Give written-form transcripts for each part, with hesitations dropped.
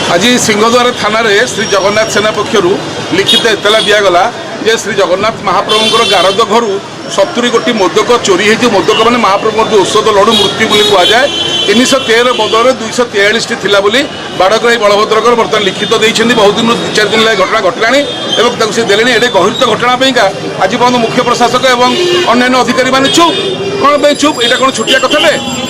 आज सिंहद्वार थाना श्री जगन्नाथ सेना पक्षर लिखित एतला दिगला जे श्री जगन्नाथ महाप्रभुंर गारद घर 70 कोटी मोदक चोरी होती। मोदक मैंने महाप्रभु जो औषध लड़ू मृत्यु कहुए 313 बदल 243 थिला बाड़ग्राही बलभद्रकर बर्तमान लिखित देते। बहुत दिन 2-4 दिन लगे घटना घटला से देले ये गहित घटना आज पर्यटन मुख्य प्रशासक और अन्य अधिकारी मैंने चुप कौन चुप यहाँ कौन छुटिया कथा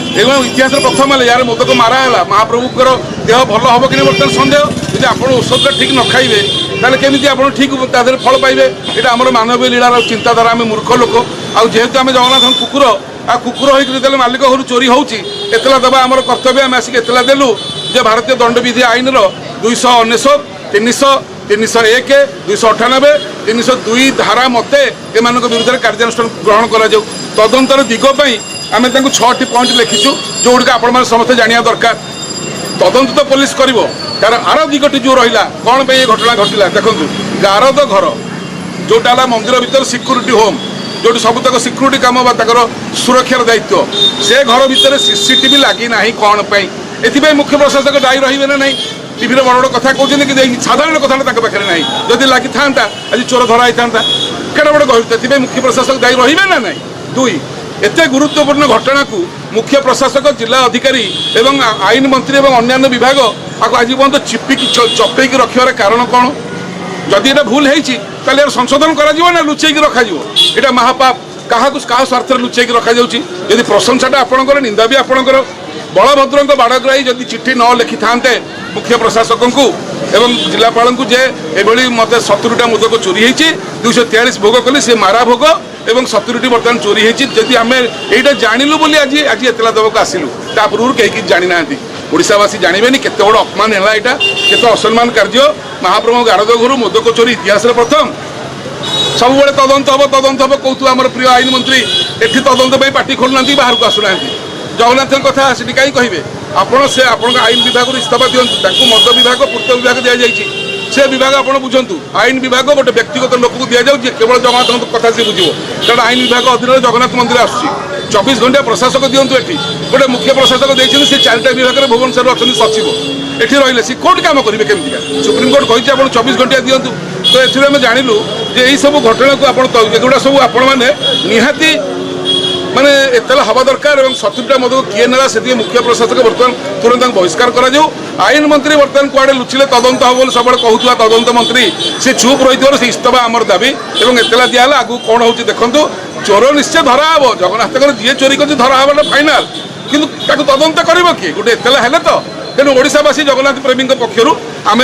इतिहास प्रथम यार मोदक माराला महाप्रभुकर देह भल हम कि बर्तमान सन्देह यदि आप औषध ठीक न खाइबे ताले केमिति आप ठीक तादेह फल पाइबे। यहाँ आम मानवीय लीलार चिंताधारा आम मूर्ख लोक आजेतु आम जगन्नाथ कुकुर कुकुर होते मालिक घर चोरी होती एतला देवा आम कर्तव्य आम आसिक एतला देलु जे भारतीय दंडविधि आईन 299 300 301 298 302 धारा मते एम विरुद्ध कार्यानुष्ठान ग्रहण कर तदंतर दिगपाई आम 6टी पॉइंट लिखिचु जोगुड़ी आपण समस्त जाना दरकार। तदंत तो पुलिस कर तार आर दिगटी जो रहा कौन पे ये घटना घटला देखो गारद घर जोटा मंदिर भीतर सिक्यूरीटी होम जो सबतक सिक्यूरीटी कम सुरक्षार दायित्व से घर भितर सीसीटीवी लगी ना कौन पे मुख्य प्रशासक दायी रही ना नहीं। टीवी बड़ बड़ कथा कहते कि साधारण कथा पाखे ना जदि लगी था आज चोर धरा था केड़ा बड़ गहित मुख्य प्रशासक दायी रही ना नहीं। 2 एते गुरुत्वपूर्ण घटना को मुख्य प्रशासक जिला अधिकारी एवं आईन मंत्री और अन्य विभाग आज पर्यटन चिपिकी चपेक रखार कारण कौन जदि ये भूल होती संशोधन कर लुचेक रखा यहाँ महापाप क्या स्वार्थ लुचेक रखा यदि प्रशंसाटा आपणकर निंदा भी आपणकर बलभद्र बाड़ग्राही जदि चिठी न लिखि था मुख्य प्रशासक को एवं जिलापाल को जे एभली मत 70टा मोदक चोरी होती 243 भोग कले सी मारा भोग एवं 70टी बर्तमान चोरी होती जदि आम यहाँ जानलु बोली आज आज एतला देवक आसलु ता पूर्व कहीं जानी ना ओडावासी जानवे केते बड़ अपमान है यहाँ केते असम्मान कार्य महाप्रभु गारद घर मोदक चोरी इतिहास प्रथम सब तदंत हम कहतु आम प्रिय आईन मंत्री एटी तदंत पार्टी खोलुना बाहर को आसुना जगन्नाथ कथा से कहीं कहे आपड़ से आईन विभाग इस्तीफा दिंतु मद विभाग पूर्त विभाग दि जाए से विभाग आप बुझंतु आईन विभाग गोटे व्यक्तिगत लोक को दि जाए केवल जगन्नाथ कथा से बुझे कारण आईन विभाग अधीन जगन्नाथ मंदिर आस 24 घंटा प्रशासक दिंतु ये गोटे मुख्य प्रशासक देखते से 4टा विभाग में भुवनेश्वर अच्छा सचिव ये रही सी कौट कम करेंगे केमिका सुप्रीमकोर्ट कही आप 24 घंटा दिंतु तो ये जानलु जे यही सब घटना को आपड़ा सब आपण मैंने निहाती माने एतला हवा दरकार और 70टा मदक किए ना से मुख्य प्रशासक बर्तमान तुरंत बहिष्कार कर आईन मंत्री बर्तमान कुआड़े लुचिले तदंत हम बोली सब कहूला तदंत मंत्री से चुप रही से इस्तीफा आमर दाबी और एतला दिहला आगू कौन हो देखो चोर निश्चय धरा हम जगन्नाथ जी चोरी कर धरा हम फाइनाल कि तदंत कर गोटे एतला है तो तेणु ओडावासी जगन्नाथ प्रेमी पक्षर आम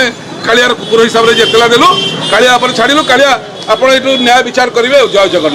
कालियार कुकुर हिसाब से एतला देलु कालिया छाड़ू कालिया आप न्याय विचार करेंगे। जय जगन्नाथ।